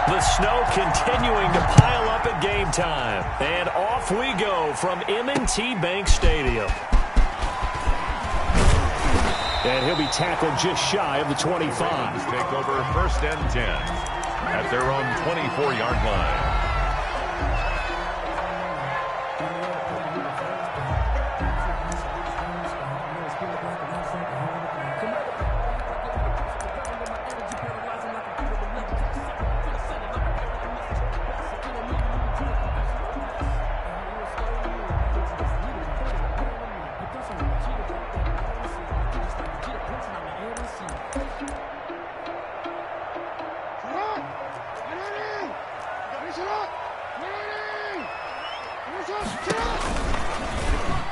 The snow continuing to pile up at game time. And off we go from M&T Bank Stadium. And he'll be tackled just shy of the 25. Take over 1st and 10 at their own 24-yard line.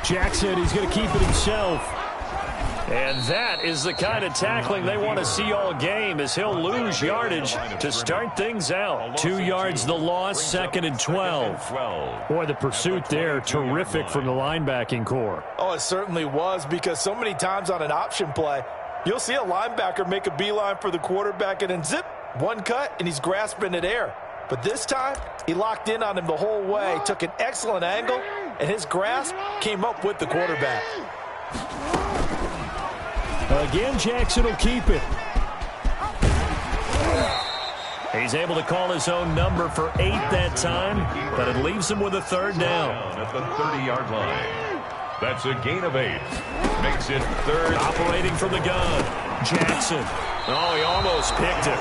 Jackson, he's going to keep it himself. And that is the kind of tackling they want to see all game, as he'll lose yardage to start things out. 2 yards the loss, 2nd and 12. Boy, the pursuit there, terrific from the linebacking core. Oh, it certainly was, because so many times on an option play, you'll see a linebacker make a beeline for the quarterback and then zip, one cut, and he's grasping at air. But this time, he locked in on him the whole way, took an excellent angle, and his grasp came up with the quarterback. Again, Jackson will keep it. He's able to call his own number for 8 that time, but it leaves him with a 3rd down. At the 30-yard line. That's a gain of 8. Makes it 3rd. Operating from the gun. Jackson. Oh, he almost picked it.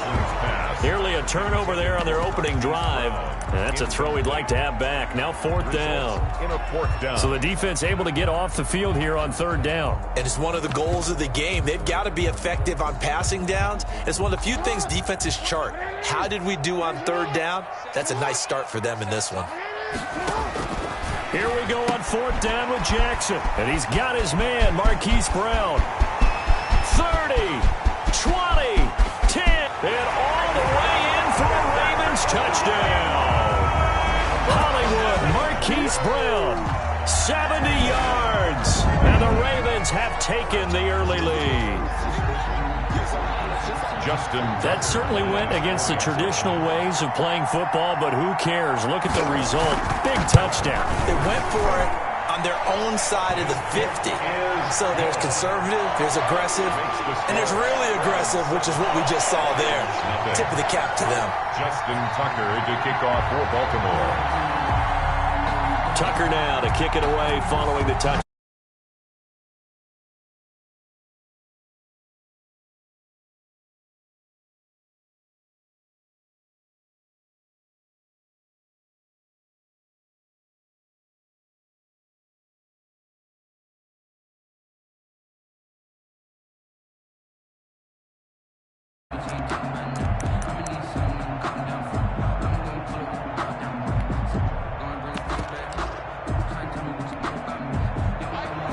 Nearly a turnover there on their opening drive. And that's a throw he'd like to have back. Now 4th down. So the defense able to get off the field here on 3rd down. And it's one of the goals of the game. They've got to be effective on passing downs. It's one of the few things defenses chart. How did we do on 3rd down? That's a nice start for them in this one. Here we go on 4th down with Jackson. And he's got his man, Marquise Brown. 30, 20, 10, and all the way in for a Ravens touchdown. Hollywood, Marquise Brown, 70 yards. And the Ravens have taken the early lead. That certainly went against the traditional ways of playing football, but who cares? Look at the result. Big touchdown. They went for it on their own side of the 50. So there's conservative, there's aggressive, and there's really aggressive, which is what we just saw there. Tip of the cap to them. Justin Tucker to kick off for Baltimore. Tucker now to kick it away following the touch.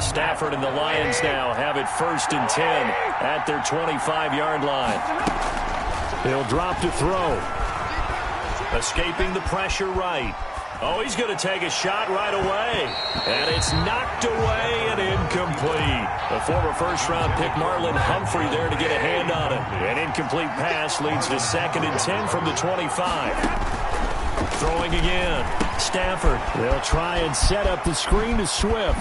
Stafford and the Lions now have it 1st and 10 at their 25-yard line. He'll drop to throw. Escaping the pressure right. Oh, he's going to take a shot right away. And it's knocked away and incomplete. The former first-round pick Marlon Humphrey there to get a hand on it. An incomplete pass leads to 2nd and 10 from the 25. Throwing again. Stafford. They'll try and set up the screen to Swift.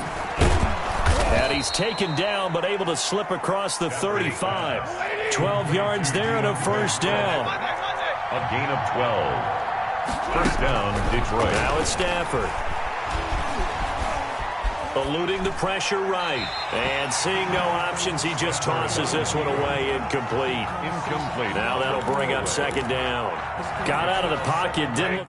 And he's taken down, but able to slip across the 35. 12 yards there and a 1st down. A gain of 12. 1st down, Detroit. Now it's Stafford. Eluding the pressure right. And seeing no options, he just tosses this one away. Incomplete. Now that'll bring up 2nd down. Got out of the pocket, didn't look.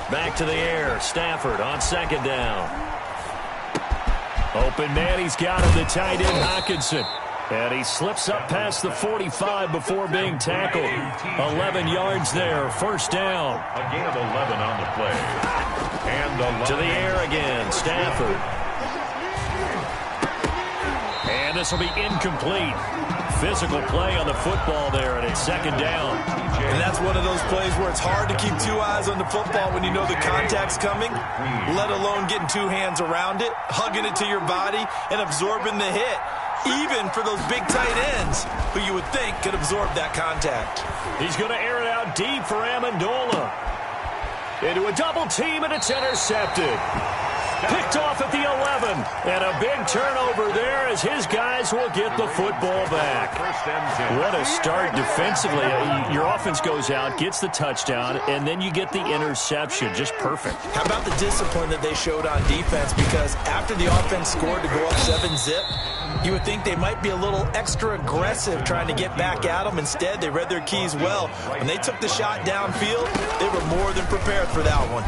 Back to the air. Stafford on 2nd down. Open man. He's got him. The tight end, Hockenson. And he slips up past the 45 before being tackled. 11 yards there. 1st down. A gain of 11 on the play. And to the air again. Stafford. And And this will be incomplete. Physical play on the football there, and it's second down. And that's one of those plays where it's hard to keep two eyes on the football when you know the contact's coming, let alone getting two hands around it, hugging it to your body, and absorbing the hit, even for those big tight ends who you would think could absorb that contact. He's going to air it out deep for Amendola. Into a double team, and it's intercepted. Picked off at the 11, and a big turnover there as his guys will get the football back. What a start defensively. Your offense goes out, gets the touchdown, and then you get the interception. Just perfect. How about the discipline that they showed on defense? Because after the offense scored to go up 7-zip, you would think they might be a little extra aggressive trying to get back at them. Instead, they read their keys well. When they took the shot downfield, they were more than prepared for that one.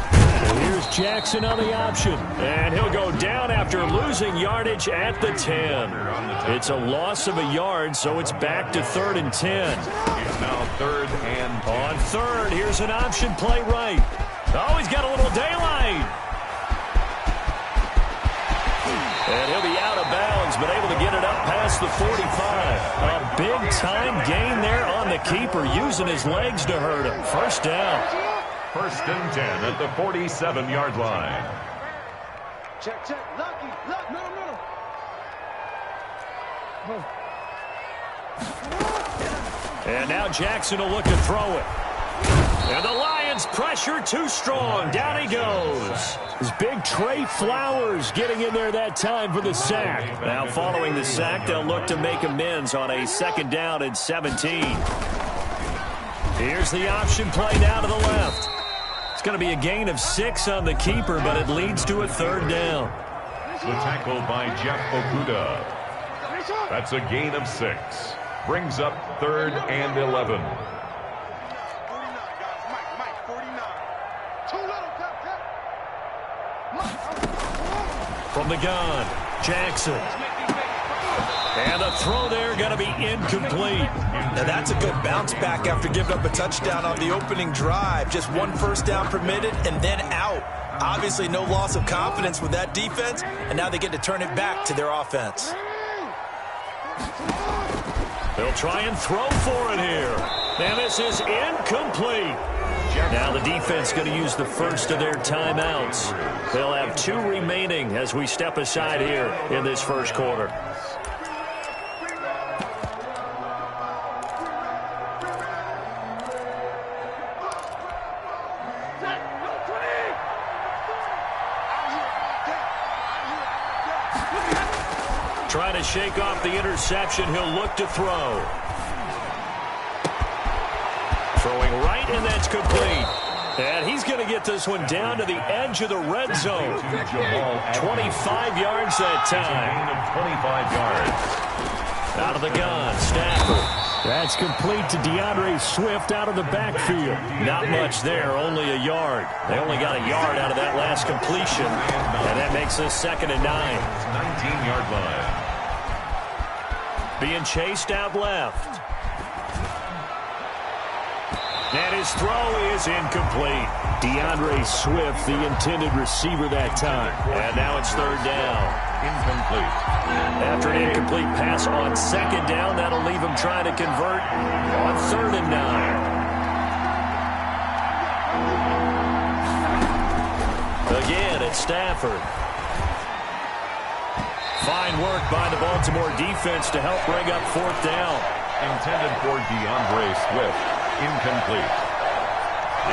And here's Jackson on the option. And he'll go down after losing yardage at the 10. It's a loss of a yard, so it's back to 3rd and 10. It's now 3rd and 10. On 3rd, here's an option play right. Oh, he's got a little daylight. And he'll be out of bounds, but able to get it up past the 45. A big-time gain there on the keeper, using his legs to hurt him. First down. 1st and 10 at the 47-yard line. Check, check. Lucky. No. And now Jackson will look to throw it. And the Lions pressure too strong. Down he goes. His big Trey Flowers getting in there that time for the sack. Now following the sack, they'll look to make amends on a 2nd down and 17. Here's the option play now to the left. It's going to be a gain of 6 on the keeper, but it leads to a 3rd down. The tackle by Jeff Okuda. That's a gain of 6. Brings up 3rd and 11. From the gun, Jackson. And the throw there going to be incomplete. Now that's a good bounce back after giving up a touchdown on the opening drive. Just 1 first down permitted and then out. Obviously no loss of confidence with that defense, and now they get to turn it back to their offense. They'll try and throw for it here. And this is incomplete. Now the defense going to use the first of their timeouts. They'll have 2 remaining as we step aside here in this first quarter. Trying to shake off the interception. He'll look to throw. Throwing right, and that's complete. And he's going to get this one down to the edge of the red zone. 25 yards that time. 25 yards. Out of the gun, Stafford. That's complete to DeAndre Swift out of the backfield. Not much there, only a yard. They only got a yard out of that last completion, and that makes this 2nd and 9. 19-yard line. Being chased out left. And his throw is incomplete. DeAndre Swift, the intended receiver that time. And now it's 3rd down. Incomplete. After an incomplete pass on 2nd down, that'll leave him trying to convert on 3rd and 9. Again, it's Stafford. Fine work by the Baltimore defense to help bring up 4th down. Intended for DeAndre Swift. Incomplete.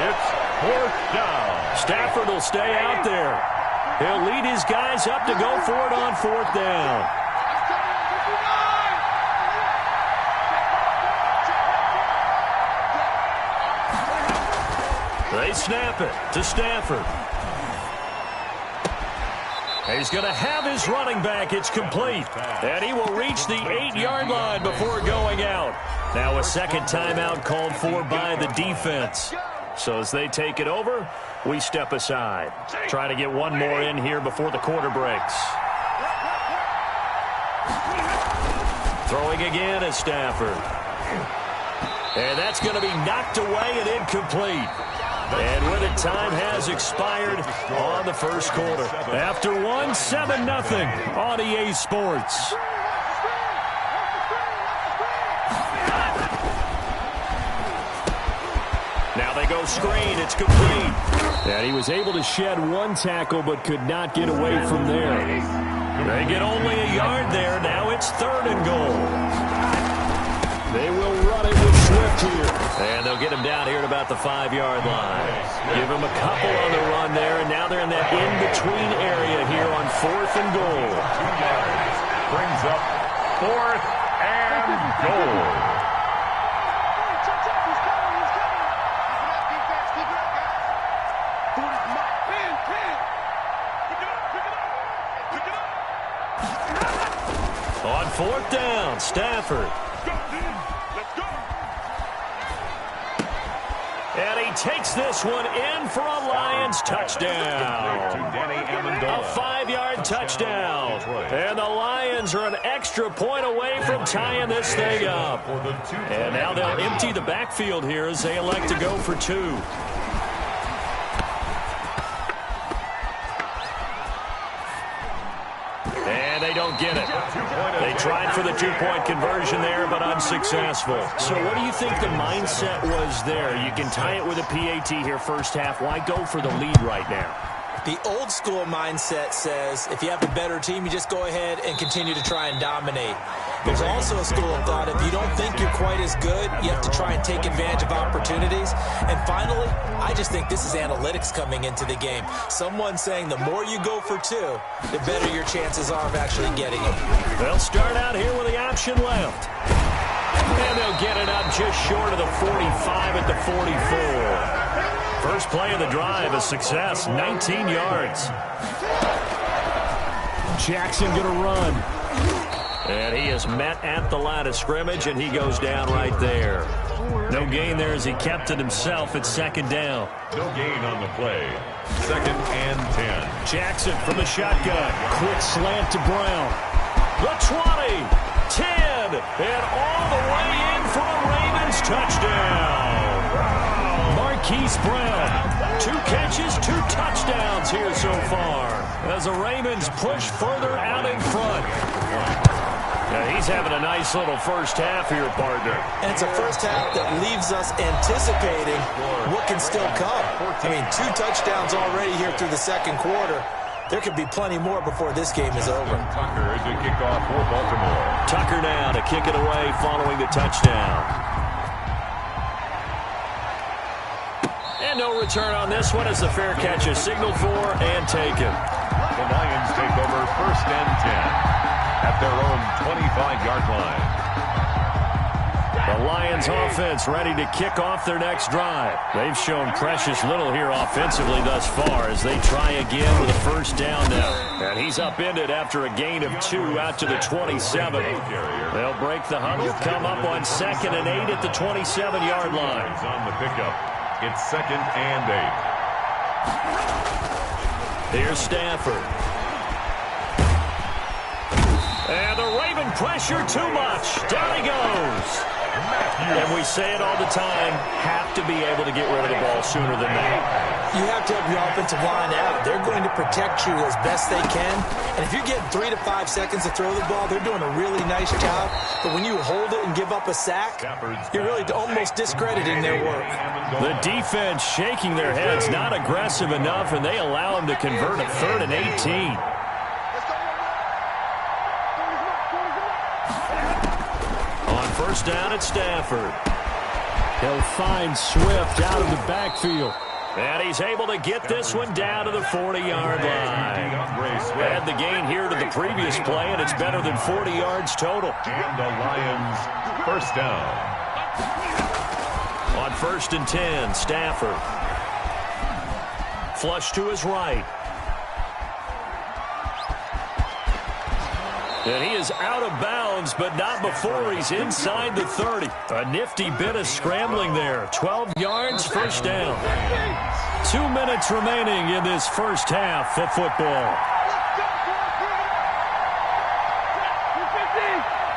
It's 4th down. Stafford will stay out there. He'll lead his guys up to go for it on 4th down. They snap it to Stafford. He's going to have his running back. It's complete. And he will reach the 8-yard line before going out. Now a 2nd timeout called for by the defense. So as they take it over, we step aside. Trying to get one more in here before the quarter breaks. Throwing again is Stafford. And that's going to be knocked away and incomplete. And with it, time has expired on the first quarter. After 1, 7-0 on EA Sports. they go screen. It's complete. And he was able to shed one tackle but could not get away from there. They get only a yard there. Now it's 3rd and goal. They will run it with Swift here. And they'll get him down here at about the 5-yard line. Give him a couple on the run there, and now they're in that in-between area here on 4th and goal. 2 yards. Brings up 4th and goal. On 4th down, Stafford. And he takes this one in for a Lions touchdown. A 5-yard touchdown. And the Lions are an extra point away from tying this thing up. And now they'll empty the backfield here as they elect to go for 2. And they don't get it. They tried for the 2-point conversion there, but unsuccessful. So what do you think the mindset was there? You can tie it with a PAT here first half. Why go for the lead right now? The old school mindset says if you have a better team, you just go ahead and continue to try and dominate. There's also a school of thought, if you don't think you're quite as good, you have to try and take advantage of opportunities. And finally, I just think this is analytics coming into the game. Someone saying the more you go for 2, the better your chances are of actually getting them. They'll start out here with the option left. And they'll get it up just short of the 45 at the 44. First play of the drive, a success, 19 yards. Jackson going to run. And he is met at the line of scrimmage, and he goes down right there. No gain there as he kept it himself at 2nd down. No gain on the play. 2nd and 10. Jackson from the shotgun. Quick slant to Brown. The 20, 10, and all the way in for a Ravens touchdown. Marquise Brown, 2 catches, 2 touchdowns here so far as the Ravens push further out in front. Yeah, he's having a nice little first half here, partner. And it's a first half that leaves us anticipating what can still come. I mean, 2 touchdowns already here through the 2nd quarter. There could be plenty more before this game is over. Tucker to kick off for Baltimore. Tucker now to kick it away following the touchdown. And no return on this one as the fair catch is signaled for and taken. The Lions take over 1st and 10 at their own 25-yard line. The Lions offense ready to kick off their next drive. They've shown precious little here offensively thus far as they try again with a 1st down now. And he's upended after a gain of 2 out to the 27. They'll break the huddle, come up on 2nd and 8 at the 27-yard line. On the pickup, it's 2nd and 8. Here's Stafford. And the Raven pressure too much. Down he goes. And we say it all the time, have to be able to get rid of the ball sooner than that. You have to help your offensive line out. They're going to protect you as best they can. And if you're getting 3 to 5 seconds to throw the ball, they're doing a really nice job. But when you hold it and give up a sack, you're really almost discrediting their work. The defense shaking their heads, not aggressive enough, and they allow them to convert a 3rd and 18. First down at Stafford. He'll find Swift out of the backfield. And he's able to get this one down to the 40-yard line. Add the gain here to the previous play, and it's better than 40 yards total. And the Lions, 1st down. On 1st and 10, Stafford. Flush to his right. And he is out of bounds, but not before he's inside the 30. A nifty bit of scrambling there. 12 yards, 1st down. 2 minutes remaining in this first half of football.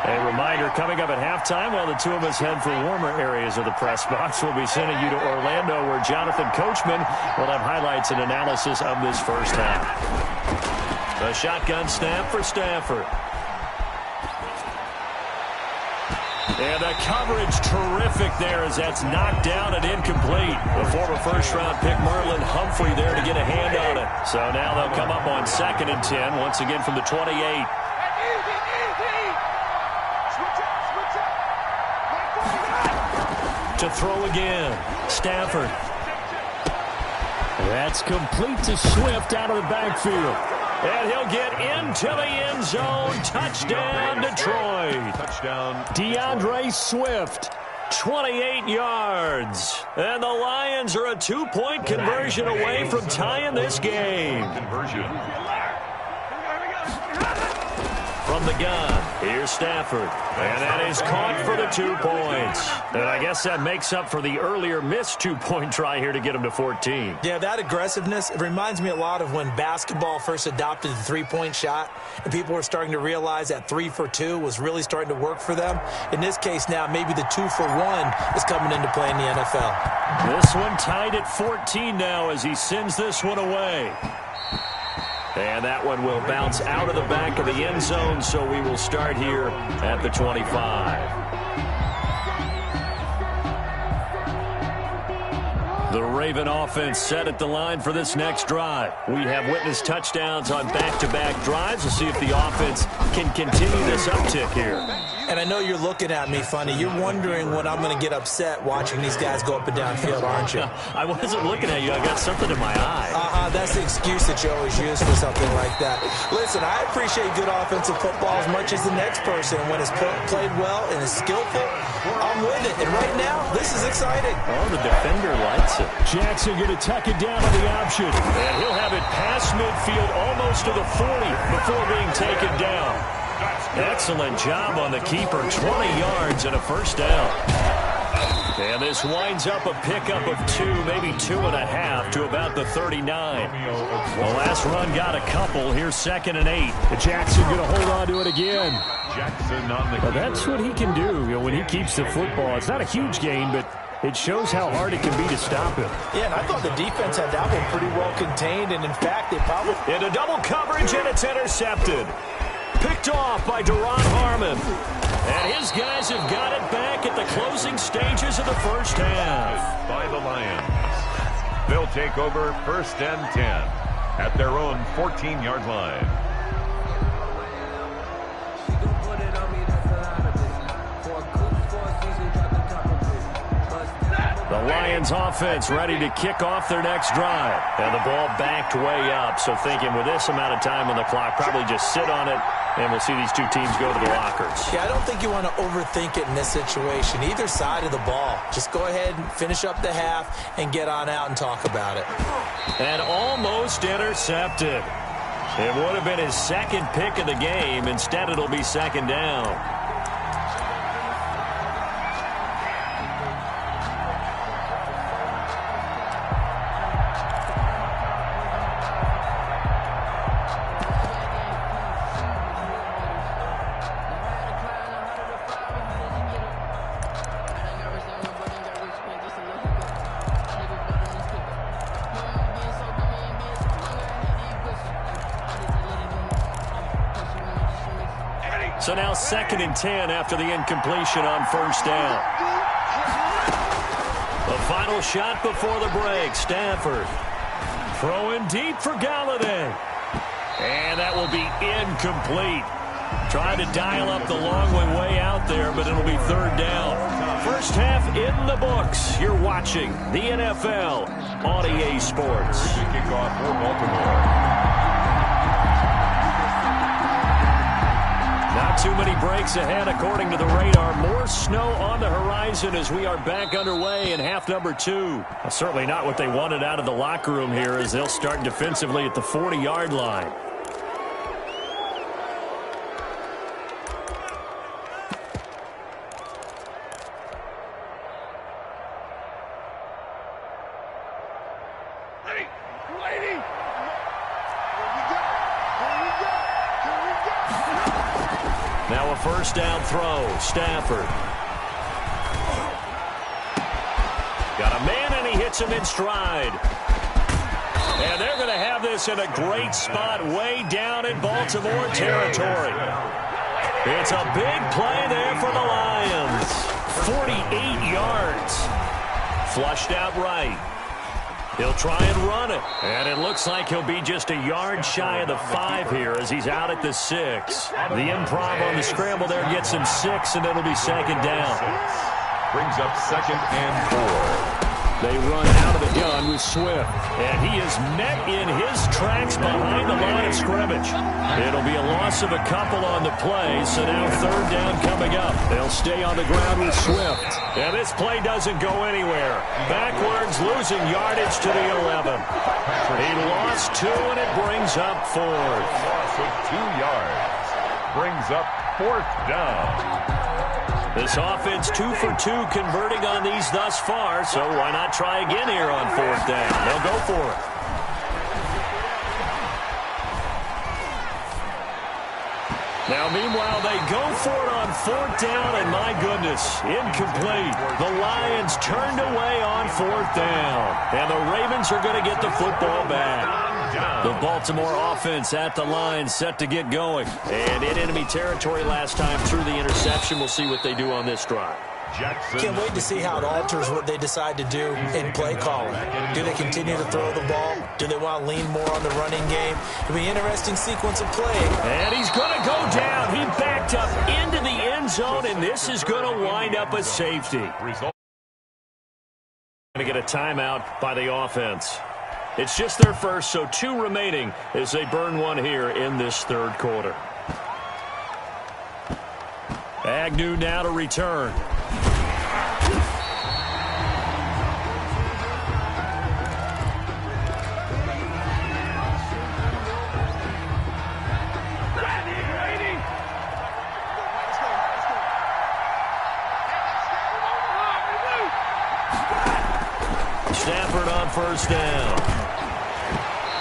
A reminder, coming up at halftime, while the two of us head for warmer areas of the press box, we'll be sending you to Orlando, where Jonathan Coachman will have highlights and analysis of this first half. The shotgun snap for Stafford. And the coverage terrific there as that's knocked down and incomplete. The former first-round pick Marlon Humphrey there to get a hand on it. So now they'll come up on 2nd and 10, once again from the 28. To throw again, Stafford. That's complete to Swift out of the backfield. And he'll get into the end zone. Touchdown, Detroit. Touchdown. DeAndre Swift, 28 yards. And the Lions are a 2-point conversion away from tying this game. Conversion. From the gun, here's Stafford. And that is caught for the 2 points. And I guess that makes up for the earlier missed 2-point try here to get him to 14. Yeah, that aggressiveness, it reminds me a lot of when basketball first adopted the three-point shot, and people were starting to realize that 3 for 2 was really starting to work for them. In this case now, maybe the 2 for 1 is coming into play in the NFL. This one tied at 14 now as he sends this one away. And that one will bounce out of the back of the end zone, so we will start here at the 25. The Raven offense set at the line for this next drive. We have witnessed touchdowns on back-to-back drives. We'll see if the offense can continue this uptick here. And I know you're looking at me funny. You're wondering when I'm going to get upset watching these guys go up and down field, aren't you? I wasn't looking at you. I got something in my eye. That's the excuse that you always use for something like that. Listen, I appreciate good offensive football as much as the next person. When it's played well and is skillful, I'm with it. And right now, this is exciting. Oh, the defender likes it. Jackson going to tuck it down on the option. And he'll have it past midfield almost to the 40 before being taken down. Excellent job on the keeper. 20 yards and a first down. And this winds up a pickup of 2, maybe 2.5 to about the 39. The last run got a couple. Here's 2nd and 8. Jackson going to hold on to it again. Jackson on the Well, that's what he can do, when he keeps the football. It's not a huge gain, but it shows how hard it can be to stop him. Yeah, and I thought the defense had that one pretty well contained, and in fact, they probably... Into double coverage, and it's intercepted. Picked off by Deron Harmon. And his guys have got it back at the closing stages of the first half. by the Lions. They'll take over 1st and 10 at their own 14-yard line. The Lions offense ready to kick off their next drive. And the ball backed way up. So thinking with this amount of time on the clock, probably just sit on it, and we'll see these two teams go to the lockers. Yeah, I don't think you want to overthink it in this situation. Either side of the ball. Just go ahead and finish up the half and get on out and talk about it. And almost intercepted. It would have been his second pick of the game. Instead, it'll be 2nd down. So now 2nd and 10 after the incompletion on 1st down. The final shot before the break. Stafford throwing deep for Galladay. And that will be incomplete. Trying to dial up the long way out there, but it'll be 3rd down. First half in the books. You're watching the NFL on EA Sports. Kickoff for Baltimore. Not too many breaks ahead according to the radar. More snow on the horizon as we are back underway in half number 2. Well, certainly not what they wanted out of the locker room here as they'll start defensively at the 40-yard line. Now a 1st down throw. Stafford. Got a man, and he hits him in stride. And they're going to have this in a great spot way down in Baltimore territory. It's a big play there for the Lions. Flushed out right. He'll try and run it. And it looks like he'll be just a yard shy of the 5 here as he's out at the 6. The improv on the scramble there gets him 6, and it'll be second down. Brings up 2nd and 4. They run out of the gun with Swift. And he is met in his tracks behind the line of scrimmage. It'll be a loss of a couple on the play, so now third down coming up. They'll stay on the ground with Swift. And this play doesn't go anywhere. Backwards, losing yardage to the 11. He lost 2, and it brings up 4th. Loss of 2 yards. Brings up 4th down. This offense 2 for 2 converting on these thus far, so why not try again here on 4th down? They'll go for it. Now, meanwhile, they go for it on 4th down, and my goodness, incomplete. The Lions turned away on 4th down, and the Ravens are going to get the football back. The Baltimore offense at the line, set to get going. And in enemy territory last time through the interception. We'll see what they do on this drive. Can't wait to see how it alters what they decide to do in play calling. Do they continue to throw the ball? Do they want to lean more on the running game? It'll be an interesting sequence of play. And he's going to go down. He backed up into the end zone, and this is going to wind up a safety. Going to get a timeout by the offense. It's just their first, so 2 remaining as they burn 1 here in this third quarter. Agnew now to return. Stafford on first down.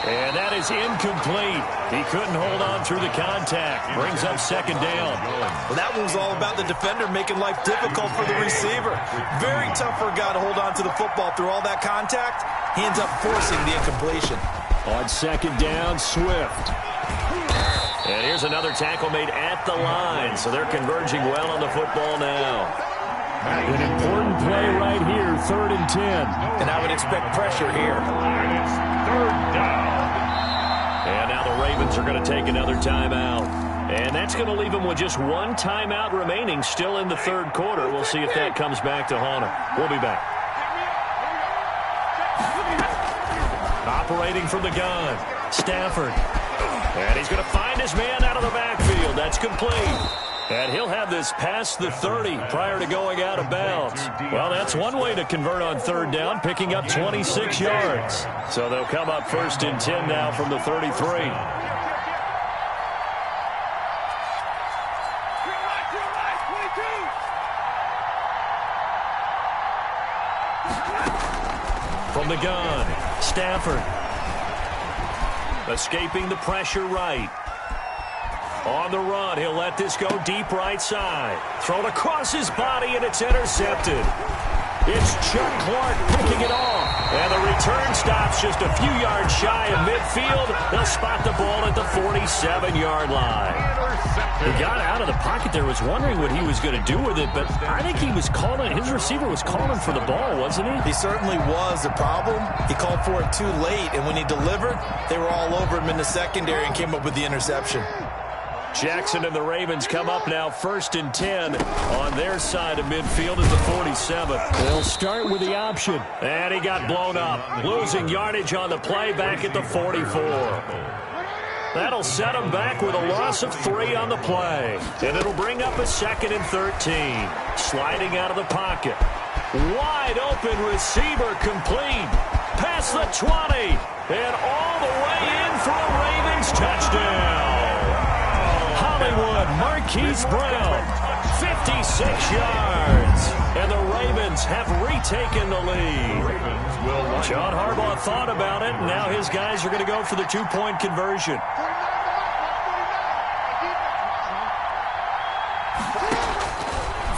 And that is incomplete. He couldn't hold on through the contact. Brings up second down. Well, that one was all about the defender making life difficult for the receiver. Very tough for a guy to hold on to the football through all that contact. He ends up forcing the incompletion. On second down, Swift. And here's another tackle made at the line. So they're converging well on the football now. An important play right here, 3rd and 10. And I would expect pressure here. It's 3rd down. And now the Ravens are going to take another timeout. And that's going to leave them with just 1 timeout remaining still in the third quarter. We'll see if that comes back to haunt them. We'll be back. Operating from the gun, Stafford. And he's going to find his man out of the backfield. That's complete. And he'll have this past the 30 prior to going out of bounds. Well, that's one way to convert on 3rd down, picking up 26 yards. So they'll come up 1st and 10 now from the 33. From the gun, Stafford. Escaping the pressure right. On the run, he'll let this go deep right side. Thrown across his body, and it's intercepted. It's Chuck Clark picking it off. And the return stops just a few yards shy of midfield. They'll spot the ball at the 47-yard line. He got out of the pocket there, was wondering what he was going to do with it, but I think he was calling, his receiver was calling for the ball, wasn't he? He certainly was. The problem, he called for it too late, and when he delivered, they were all over him in the secondary and came up with the interception. Jackson and the Ravens come up now 1st and 10 on their side of midfield at the 47. They'll start with the option. And he got blown up, losing yardage on the play back at the 44. That'll set him back with a loss of 3 on the play. And it'll bring up a 2nd and 13. Sliding out of the pocket. Wide open receiver complete. Past the 20. And all the way in for a Ravens touchdown. Hollywood Marquise Brown, 56 yards. And the Ravens have retaken the lead. John Harbaugh thought about it, and now his guys are going to go for the 2-point conversion.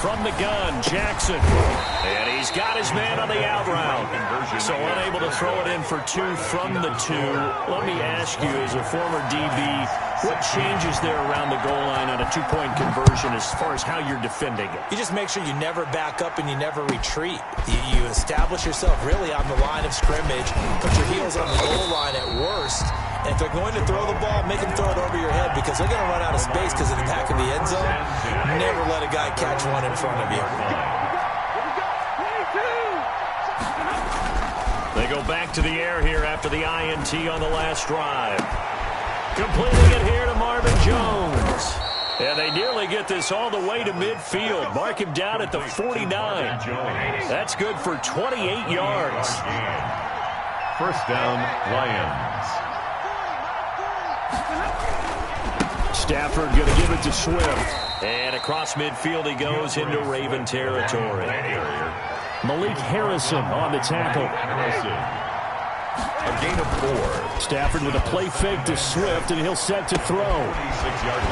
From the gun, Jackson. And he's got his man on the out route. So unable to throw it in for 2 from the 2. Let me ask you, as a former DB, What changes there around the goal line on a two-point conversion as far as how you're defending it? You just make sure you never back up and you never retreat. You establish yourself really on the line of scrimmage, put your heels on the goal line at worst, and if they're going to throw the ball, make them throw it over your head because they're going to run out of space because of the back of the end zone. Never let a guy catch one in front of you. They go back to the air here after the INT on the last drive. Completing it here to Marvin Jones. And they nearly get this all the way to midfield. Mark him down at the 49. That's good for 28 yards. First down, Lions. Stafford going to give it to Swift. And across midfield he goes into Raven territory. Malik Harrison on the tackle. A gain of 4. Stafford with a play fake to Swift, and he'll set to throw.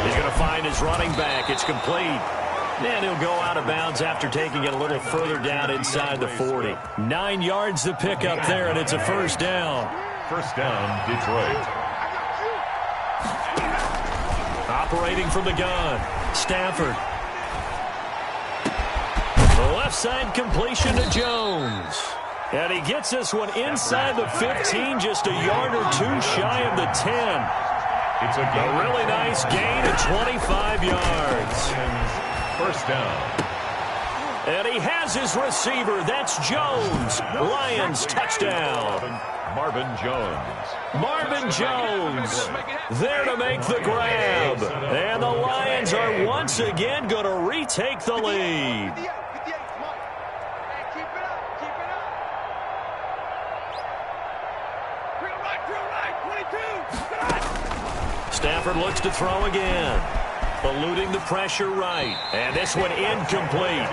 He's going to find his running back. It's complete. And he'll go out of bounds after taking it a little further down inside the 40. 9 yards to pick up there, and it's a first down. First down, Detroit. Operating from the gun, Stafford. The left side completion to Jones. And he gets this one inside the 15, just a yard or two shy of the 10. It's a really nice gain of 25 yards. First down. And he has his receiver. That's Jones. Lions touchdown. Marvin Jones. Marvin Jones there to make the grab. And the Lions are once again going to retake the lead. Stafford looks to throw again. Eluding the pressure right. And this one incomplete.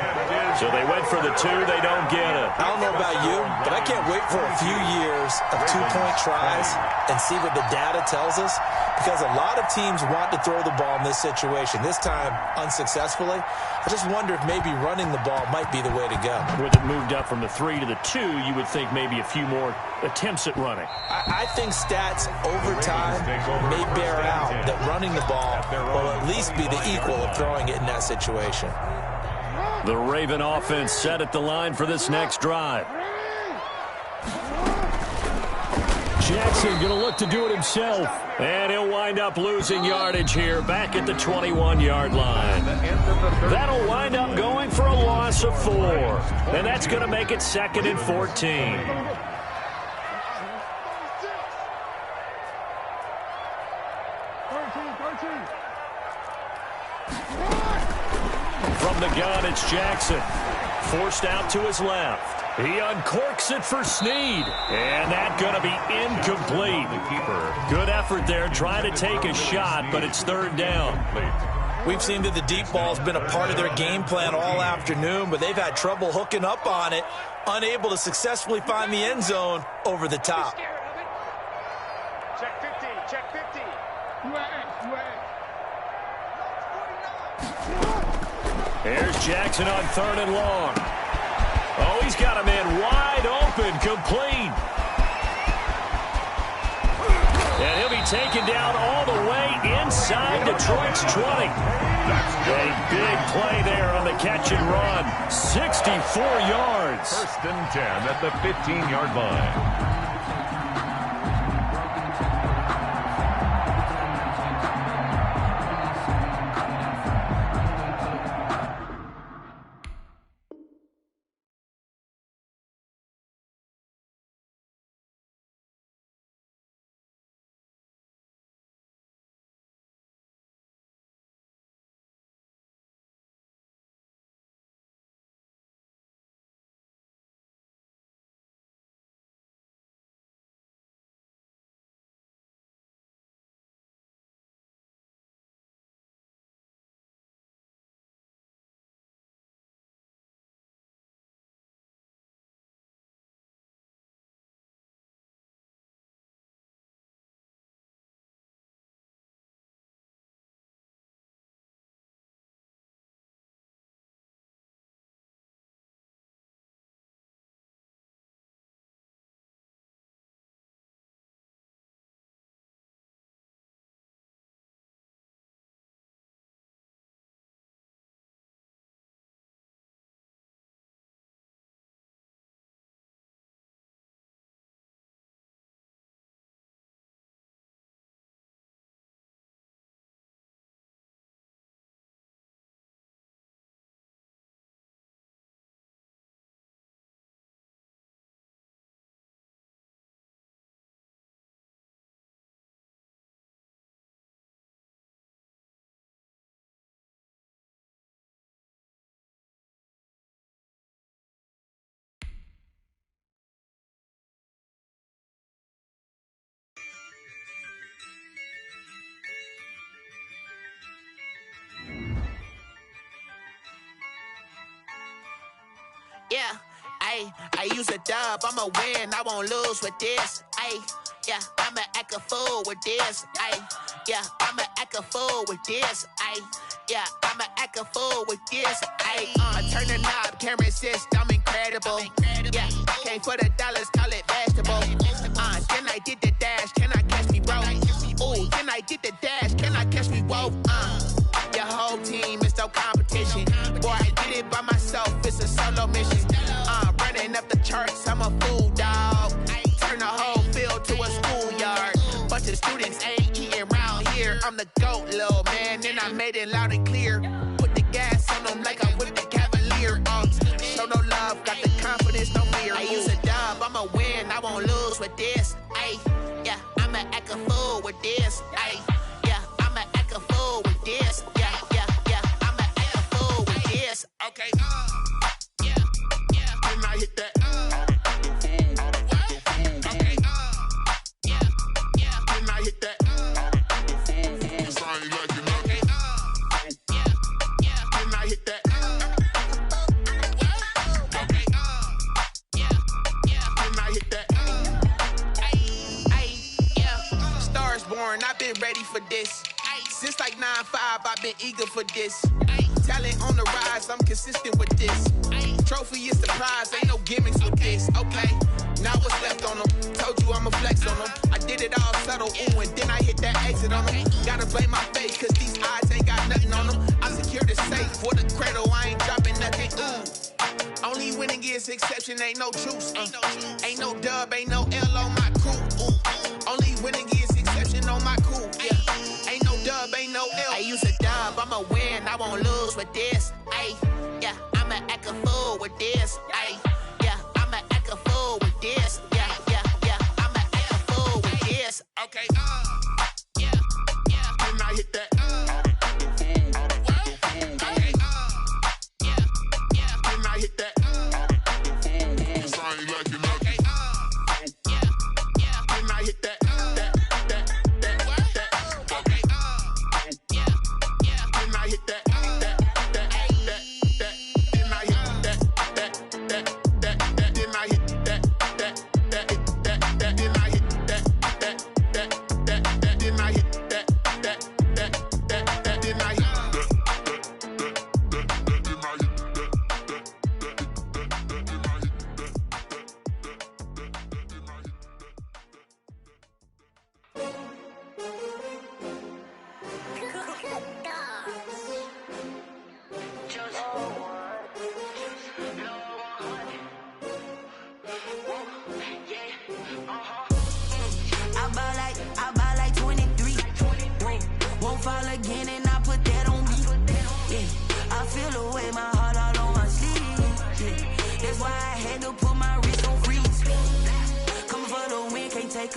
So they went for the 2. They don't get it. I don't know about you, but I can't wait for a few years of two-point tries and see what the data tells us. Because a lot of teams want to throw the ball in this situation. This time, unsuccessfully. I just wonder if maybe running the ball might be the way to go. With it moved up from the 3 to the 2, you would think maybe a few more attempts at running. I think stats over time may bear out that running the ball will at least be the equal of throwing it in that situation. The Raven offense set at the line for this next drive. Jackson going to look to do it himself. And he'll wind up losing yardage here back at the 21-yard line. That'll wind up going for a loss of 4. And that's going to make it 2nd and 14. From the gun, it's Jackson. Forced out to his left. He uncorks it for Snead. And that's going to be incomplete. The keeper. Good effort there, trying to take a shot, but it's 3rd down. We've seen that the deep ball's been a part of their game plan all afternoon, but they've had trouble hooking up on it, unable to successfully find the end zone over the top. Check 50, check 50. Here's Jackson on 3rd and long. Oh, he's got a man wide open, complete. And he'll be taken down all the way inside Detroit's 20. A big play there on the catch and run. 64 yards. First and 10 at the 15-yard line. Yeah, I use a dub, I'ma win, I won't lose with this. Yeah, I'ma act a fool with this. Yeah, I'ma act a fool with this. Yeah, I'ma act a fool with this. I turn the knob, can't resist, I'm incredible. Yeah, came for the dollars, call it vegetable. Then I did the dash, can I catch me, bro? Ooh, then I did the dash, can I catch me, whoa? Your whole team is no competition. Boy, I did it by myself, it's a solo mission. Running up the charts, I'm a fool, dog. Turn the whole field to a schoolyard. Bunch of students ain't eating round here. I'm the GOAT, little man, and I made it loud and clear. Put the gas on them like I'm with the Cavalier. Show no love, got the confidence, no fear. I use a dub, I'ma win, I won't lose with this. Yeah, I'ma act a fool with this. Yeah, I'ma act a fool with this. Yeah, I'ma act a fool with this. Okay, yeah, then I hit that. Okay, yeah, then I hit that. I've been ready for this. Since like 9-5, I've been eager for this. Talent on the rise, I'm consistent with this. Trophy is the prize, ain't no gimmicks with this. Okay, now what's left on them? Told you I'ma flex on them. I did it all subtle, ooh, and then I hit that exit on them. Gotta blame my face, cause these odds ain't got nothing on them. I secure the safe for the cradle, I ain't dropping nothing, ooh. Only winning is exception, ain't no truce. Ain't no dub, ain't no L on my crew. Only winning is exception on my crew. Yeah, ain't no dub, ain't no L. I use a dub, I'ma win, I won't lose with this. Yeah, I'ma act a fool with this. Yeah, I'ma act a fool with this. Yeah, I'ma act a fool with this. Okay, yeah, then I hit that. Okay, yeah, then I hit that. I ain't liking nothing. Yeah, then I hit that.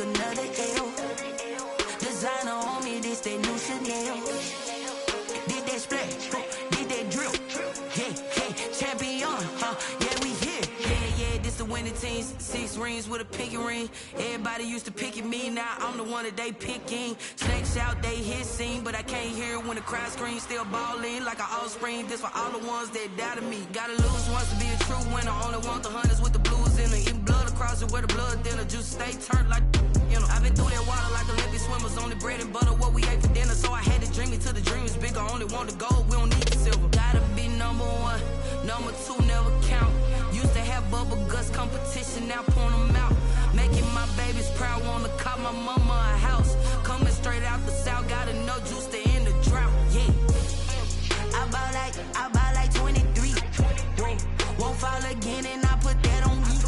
Another L. Designer on me, this that new Chanel. Did that splash, did that drill. Yeah, champion, yeah, we here. Yeah, this the winning teams. 6 rings with a pinky ring. Everybody used to picking me, now I'm the one that they picking. Snake shout, they hit scene, but I can't hear it when the crowd screams. Still ballin' like an offspring. This for all the ones that doubted me. Gotta lose once to be a true winner. Only want the hunters with the blues in it. Eating blood across it where the blood dinner. Juice stay turned like, you know. I've been through that water like Olympic swimmers. Only bread and butter, what we ate for dinner. So I had to dream it till the dream is bigger. Only want the gold, we don't need the silver. Gotta be number 1, number 2 never count. Used to have bubble guts competition, now point them out. Making my babies proud, wanna cop my mama a house. Coming straight out the south, gotta know juice to end the drought. Yeah, I buy like 23. Won't fall again, and I put that on me.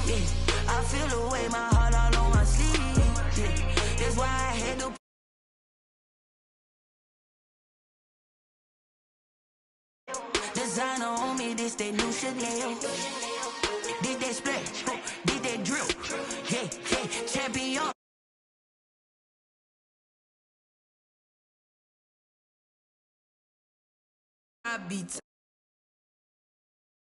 Yeah, I feel the way, my heart all on my sleeve. Yeah, that's why I had to. Designer on me, this that new Chanel. Did that splash, did that drill. Yeah, champion. I beat